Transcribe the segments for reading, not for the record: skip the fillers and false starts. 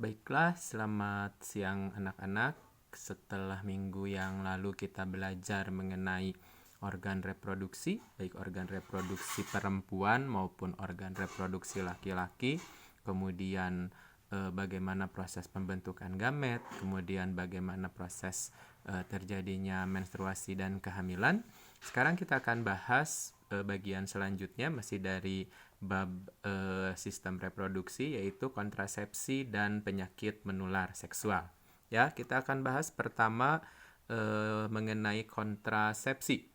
Baiklah, selamat siang anak-anak. Setelah minggu yang lalu kita belajar mengenai organ reproduksi, baik organ reproduksi perempuan maupun organ reproduksi laki-laki, kemudian bagaimana proses pembentukan gamet, kemudian bagaimana proses terjadinya menstruasi dan kehamilan. Sekarang kita akan bahas bagian selanjutnya, masih dari bab sistem reproduksi, yaitu kontrasepsi dan penyakit menular seksual. Ya, kita akan bahas pertama mengenai kontrasepsi.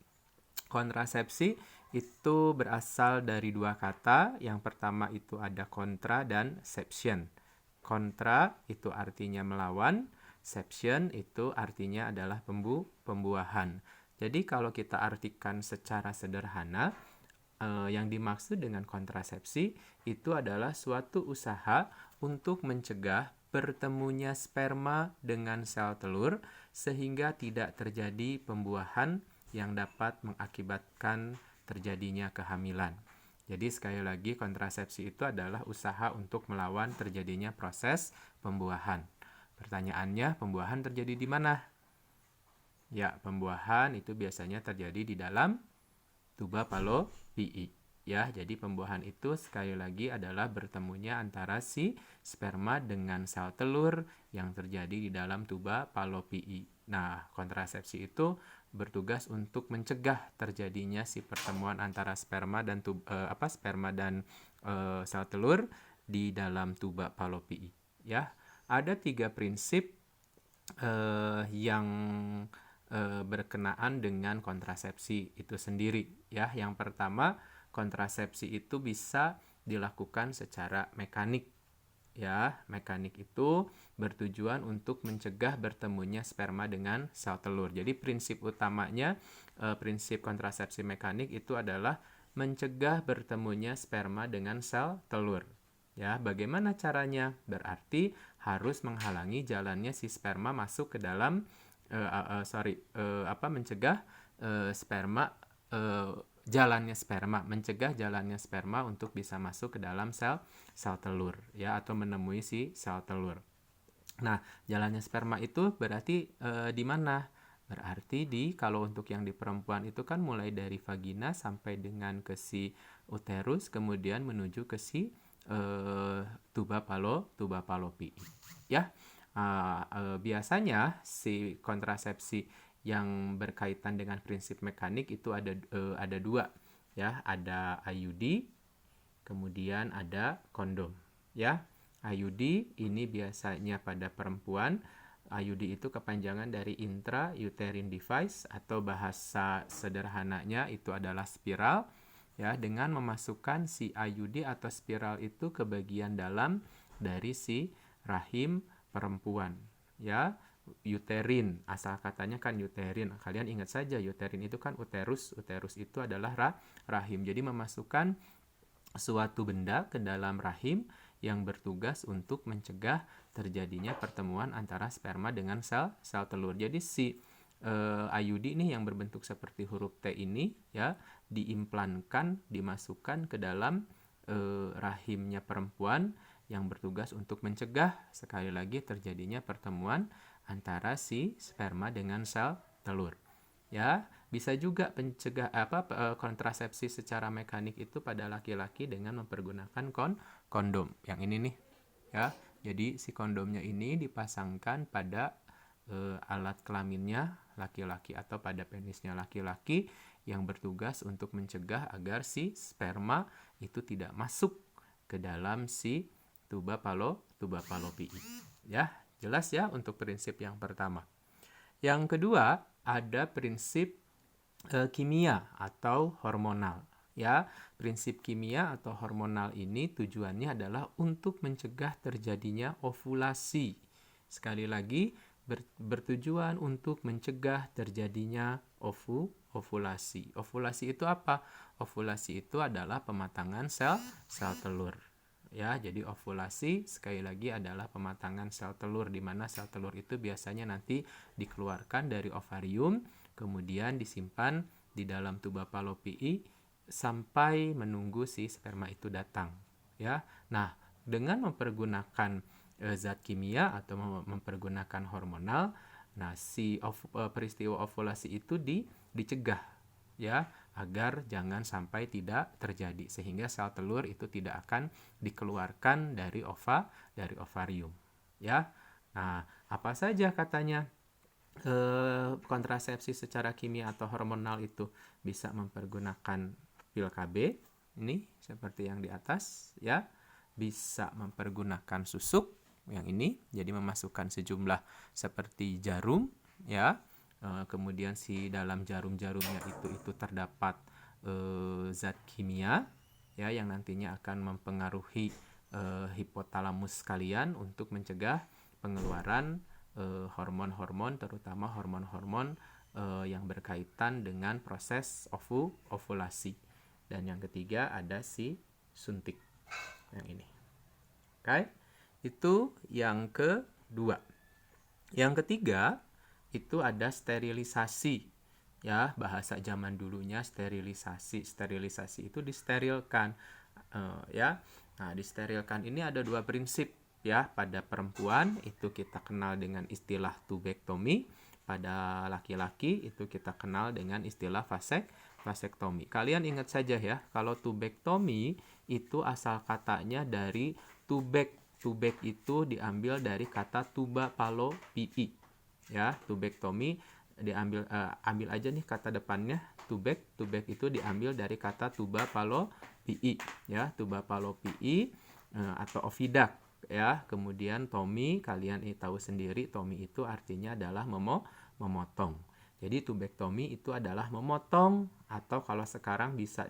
Kontrasepsi itu berasal dari dua kata. Yang pertama itu ada kontra dan seption. Kontra itu artinya melawan, seption itu artinya adalah pembuahan. Jadi kalau kita artikan secara sederhana, yang dimaksud dengan kontrasepsi itu adalah suatu usaha untuk mencegah bertemunya sperma dengan sel telur sehingga tidak terjadi pembuahan yang dapat mengakibatkan terjadinya kehamilan. Jadi sekali lagi, kontrasepsi itu adalah usaha untuk melawan terjadinya proses pembuahan. Pertanyaannya, pembuahan terjadi di mana? Ya, pembuahan itu biasanya terjadi di dalam tuba falopii. Ya, jadi pembuahan itu sekali lagi adalah bertemunya antara si sperma dengan sel telur yang terjadi di dalam tuba falopii. Nah, kontrasepsi itu bertugas untuk mencegah terjadinya si pertemuan antara sperma dan sel telur di dalam tuba falopii. Ya, ada 3 prinsip yang berkenaan dengan kontrasepsi itu sendiri. Ya, yang pertama, kontrasepsi itu bisa dilakukan secara mekanik. Ya, mekanik itu bertujuan untuk mencegah bertemunya sperma dengan sel telur. Jadi prinsip utamanya, prinsip kontrasepsi mekanik itu adalah mencegah bertemunya sperma dengan sel telur. Ya, bagaimana caranya? Berarti harus menghalangi jalannya si sperma masuk ke dalam mencegah jalannya sperma untuk bisa masuk ke dalam sel telur, ya, atau menemui si sel telur. Nah, jalannya sperma itu berarti di mana? Berarti kalau untuk yang di perempuan itu kan mulai dari vagina sampai dengan ke si uterus, kemudian menuju ke si tuba falopii. Ya. Biasanya si kontrasepsi yang berkaitan dengan prinsip mekanik itu ada 2, ya, ada IUD, kemudian ada kondom, ya. IUD ini biasanya pada perempuan. IUD itu kepanjangan dari intrauterine device, atau bahasa sederhananya itu adalah spiral, ya, dengan memasukkan si IUD atau spiral itu ke bagian dalam dari si rahim perempuan, ya. Uterin, asal katanya kan uterin. Kalian ingat saja, uterin itu kan uterus itu adalah rahim. Jadi memasukkan suatu benda ke dalam rahim yang bertugas untuk mencegah terjadinya pertemuan antara sperma dengan sel telur. Jadi si IUD ini yang berbentuk seperti huruf T ini, ya, diimplankan, dimasukkan ke dalam rahimnya perempuan yang bertugas untuk mencegah sekali lagi terjadinya pertemuan antara si sperma dengan sel telur. Ya, bisa juga mencegah kontrasepsi secara mekanik itu pada laki-laki dengan mempergunakan kondom. Yang ini nih, ya. Jadi si kondomnya ini dipasangkan pada alat kelaminnya laki-laki atau pada penisnya laki-laki yang bertugas untuk mencegah agar si sperma itu tidak masuk ke dalam si tuba falopii. Ya, jelas ya untuk prinsip yang pertama. Yang kedua, ada prinsip kimia atau hormonal. Ya, prinsip kimia atau hormonal ini tujuannya adalah untuk mencegah terjadinya ovulasi. Sekali lagi, bertujuan untuk mencegah terjadinya ovulasi. Ovulasi itu apa? Ovulasi itu adalah pematangan sel telur. Ya, jadi ovulasi sekali lagi adalah pematangan sel telur, di mana sel telur itu biasanya nanti dikeluarkan dari ovarium, kemudian disimpan di dalam tuba falopii sampai menunggu si sperma itu datang, ya. Nah, dengan mempergunakan zat kimia atau mempergunakan hormonal. Nah, peristiwa ovulasi itu dicegah ya, agar jangan sampai tidak terjadi, sehingga sel telur itu tidak akan dikeluarkan dari ovarium ya. Nah, apa saja katanya kontrasepsi secara kimia atau hormonal itu? Bisa mempergunakan pil KB ini seperti yang di atas ya, bisa mempergunakan susuk yang ini, jadi memasukkan sejumlah seperti jarum ya. Kemudian si dalam jarum-jarumnya itu terdapat zat kimia ya, yang nantinya akan mempengaruhi hipotalamus kalian untuk mencegah pengeluaran hormon-hormon, terutama hormon-hormon yang berkaitan dengan proses ovulasi. Dan yang ketiga ada si suntik yang ini. Oke, itu yang kedua. Yang ketiga itu ada sterilisasi ya, bahasa zaman dulunya sterilisasi. Sterilisasi itu disterilkan ya. Nah, disterilkan ini ada dua prinsip ya. Pada perempuan itu kita kenal dengan istilah tubektomi, pada laki-laki itu kita kenal dengan istilah vasektomi. Kalian ingat saja ya, kalau tubektomi itu asal katanya dari tubek. Tubek itu diambil dari kata tuba palo pi. Ya, tubektomi diambil ambil aja nih kata depannya tubek. Tubek itu diambil dari kata tuba palo pi ya, tuba palo pi atau ovidak ya. Kemudian tomi, kalian tahu sendiri, tomi itu artinya adalah memotong. Jadi tubektomi itu adalah memotong, atau kalau sekarang bisa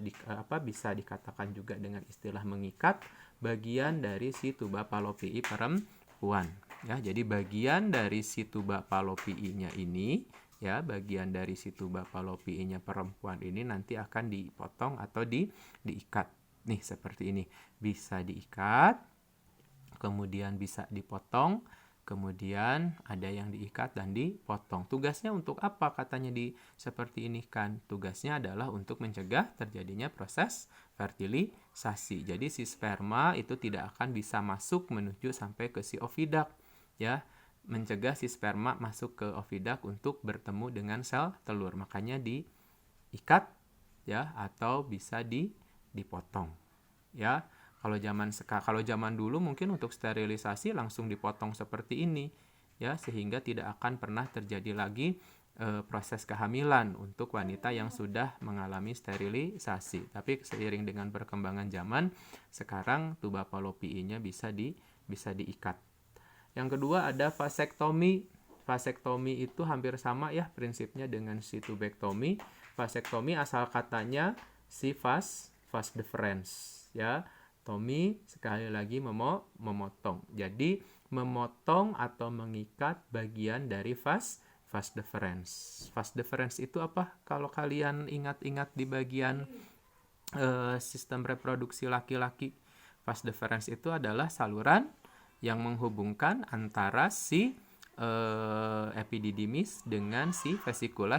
dikatakan juga dengan istilah mengikat bagian dari si tuba palo pi perempuan. Ya, jadi bagian dari si tuba palo pi-nya ini ya, bagian dari si tuba palo pi-nya perempuan ini nanti akan dipotong atau diikat. Nih seperti ini. Bisa diikat, kemudian bisa dipotong, kemudian ada yang diikat dan dipotong. Tugasnya untuk apa katanya seperti ini kan? Tugasnya adalah untuk mencegah terjadinya proses fertilisasi. Jadi si sperma itu tidak akan bisa masuk menuju sampai ke si ovidak ya, mencegah si sperma masuk ke ovidak untuk bertemu dengan sel telur. Makanya diikat ya, atau bisa dipotong ya. Kalau zaman dulu mungkin untuk sterilisasi langsung dipotong seperti ini ya, sehingga tidak akan pernah terjadi lagi proses kehamilan untuk wanita yang sudah mengalami sterilisasi. Tapi seiring dengan perkembangan zaman, sekarang tuba palo pi-nya bisa diikat. Yang kedua ada vasektomi. Vasektomi itu hampir sama ya prinsipnya dengan si tubektomi. Vasektomi asal katanya si vas deferens ya. Tomi sekali lagi memotong. Jadi memotong atau mengikat bagian dari vas deferens. Vas deferens itu apa? Kalau kalian ingat-ingat di bagian sistem reproduksi laki-laki, vas deferens itu adalah saluran yang menghubungkan antara si epididymis dengan si vesicula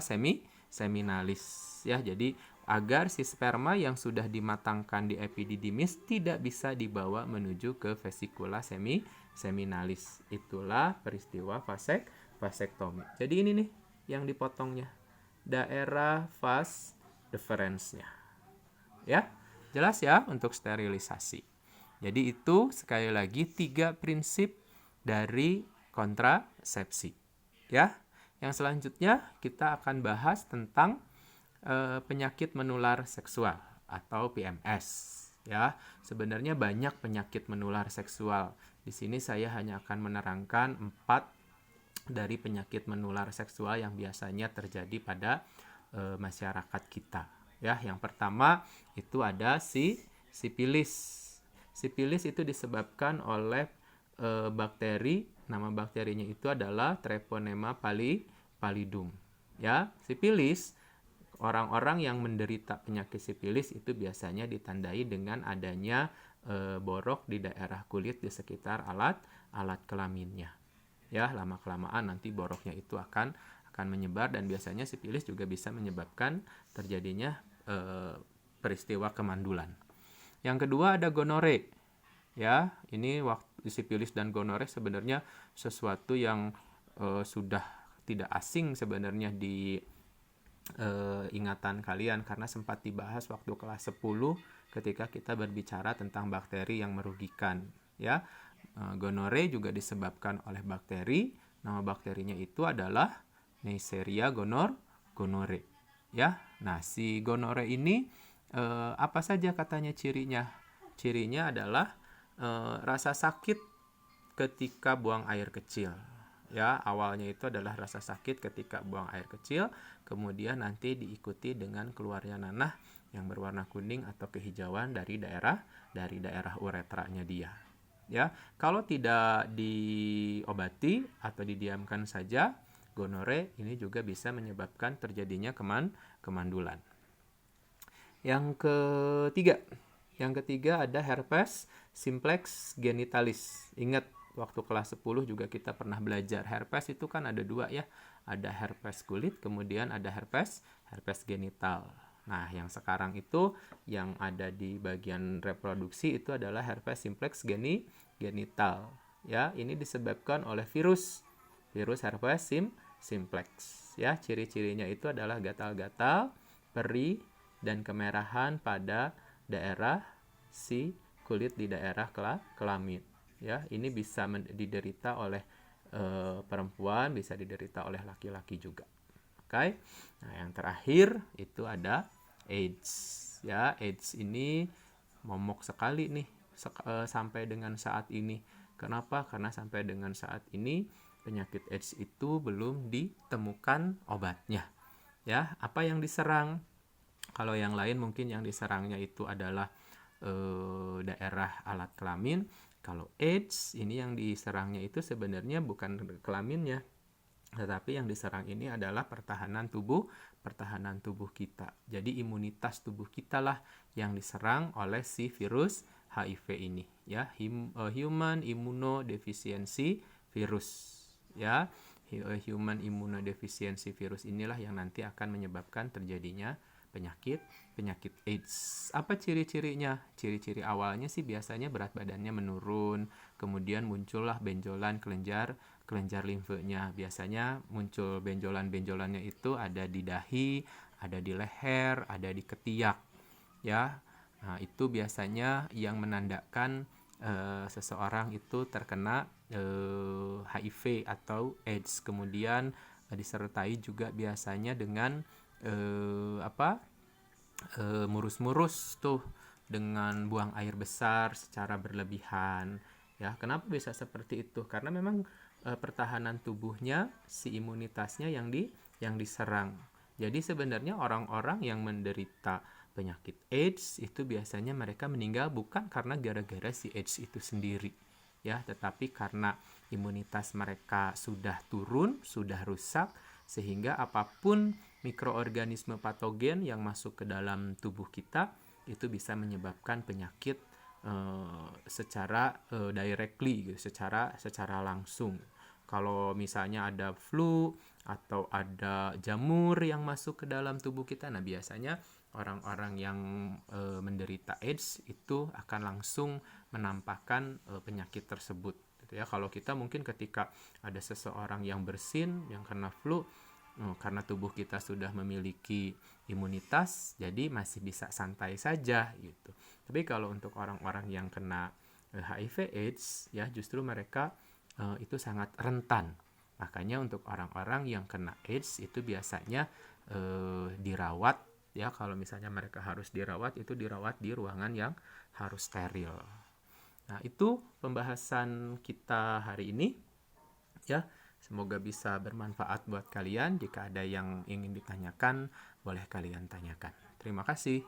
seminalis ya. Jadi agar si sperma yang sudah dimatangkan di epididymis tidak bisa dibawa menuju ke vesicula seminalis. Itulah peristiwa vasektomi. Jadi ini nih yang dipotongnya, daerah vas deferensnya ya. Jelas ya untuk sterilisasi. Jadi itu sekali lagi 3 prinsip dari kontrasepsi ya. Yang selanjutnya kita akan bahas tentang penyakit menular seksual atau PMS ya. Sebenarnya banyak penyakit menular seksual. Di sini saya hanya akan menerangkan 4 dari penyakit menular seksual yang biasanya terjadi pada masyarakat kita ya. Yang pertama itu ada sipilis. Sipilis itu disebabkan oleh bakteri. Nama bakterinya itu adalah Treponema pallidum. Ya, sipilis, orang-orang yang menderita penyakit sipilis itu biasanya ditandai dengan adanya borok di daerah kulit di sekitar alat kelaminnya. Ya, lama-kelamaan nanti boroknya itu akan menyebar, dan biasanya sipilis juga bisa menyebabkan terjadinya peristiwa kemandulan. Yang kedua ada gonore. Ya, ini waktu sifilis dan gonore sebenarnya sesuatu yang sudah tidak asing sebenarnya di ingatan kalian karena sempat dibahas waktu kelas 10 ketika kita berbicara tentang bakteri yang merugikan, ya. Gonore juga disebabkan oleh bakteri. Nama bakterinya itu adalah Neisseria gonore. Ya, nah si gonore ini apa saja katanya cirinya? Cirinya adalah rasa sakit ketika buang air kecil. Ya, awalnya itu adalah rasa sakit ketika buang air kecil, kemudian nanti diikuti dengan keluarnya nanah yang berwarna kuning atau kehijauan dari daerah uretranya dia. Ya, kalau tidak diobati atau didiamkan saja, gonore ini juga bisa menyebabkan terjadinya kemandulan. Yang ketiga ada herpes simplex genitalis. Ingat, waktu kelas 10 juga kita pernah belajar herpes itu kan ada dua ya. Ada herpes kulit, kemudian ada herpes genital. Nah, yang sekarang itu yang ada di bagian reproduksi itu adalah herpes simplex genital. Ya, ini disebabkan oleh virus herpes simplex. Ya, ciri-cirinya itu adalah gatal-gatal, perih, dan kemerahan pada daerah si kulit di daerah kelamin. Ya, ini bisa diderita oleh perempuan, bisa diderita oleh laki-laki juga. Oke. Nah, yang terakhir itu ada AIDS. Ya, AIDS ini momok sekali nih sampai dengan saat ini. Kenapa? Karena sampai dengan saat ini penyakit AIDS itu belum ditemukan obatnya. Ya, apa yang diserang? Kalau yang lain mungkin yang diserangnya itu adalah daerah alat kelamin. Kalau AIDS ini yang diserangnya itu sebenarnya bukan kelaminnya, tetapi yang diserang ini adalah pertahanan tubuh kita. Jadi imunitas tubuh kita lah yang diserang oleh si virus HIV ini, ya, human immunodeficiency virus, ya. Human immunodeficiency virus inilah yang nanti akan menyebabkan terjadinya penyakit AIDS. Apa ciri-cirinya? Ciri-ciri awalnya sih biasanya berat badannya menurun, kemudian muncullah benjolan kelenjar limfenya. Biasanya muncul benjolan-benjolannya itu ada di dahi, ada di leher, ada di ketiak. Ya, nah, itu biasanya yang menandakan seseorang itu terkena HIV atau AIDS. Kemudian disertai juga biasanya dengan murus-murus tuh dengan buang air besar secara berlebihan. Ya, kenapa bisa seperti itu? Karena memang pertahanan tubuhnya, si imunitasnya yang diserang. Jadi sebenarnya orang-orang yang menderita penyakit AIDS itu biasanya mereka meninggal bukan karena gara-gara si AIDS itu sendiri, ya, tetapi karena imunitas mereka sudah turun, sudah rusak, sehingga apapun mikroorganisme patogen yang masuk ke dalam tubuh kita itu bisa menyebabkan penyakit secara directly, gitu, secara langsung. Kalau misalnya ada flu atau ada jamur yang masuk ke dalam tubuh kita, nah biasanya orang-orang yang menderita AIDS itu akan langsung menampakkan penyakit tersebut. Gitu ya. Kalau kita mungkin ketika ada seseorang yang bersin, yang kena flu, karena tubuh kita sudah memiliki imunitas, jadi masih bisa santai saja gitu. Tapi kalau untuk orang-orang yang kena HIV AIDS, ya justru mereka itu sangat rentan. Makanya untuk orang-orang yang kena AIDS itu biasanya dirawat, ya, kalau misalnya mereka harus dirawat, itu dirawat di ruangan yang harus steril. Nah, itu pembahasan kita hari ini, ya. Semoga bisa bermanfaat buat kalian. Jika ada yang ingin ditanyakan, boleh kalian tanyakan. Terima kasih.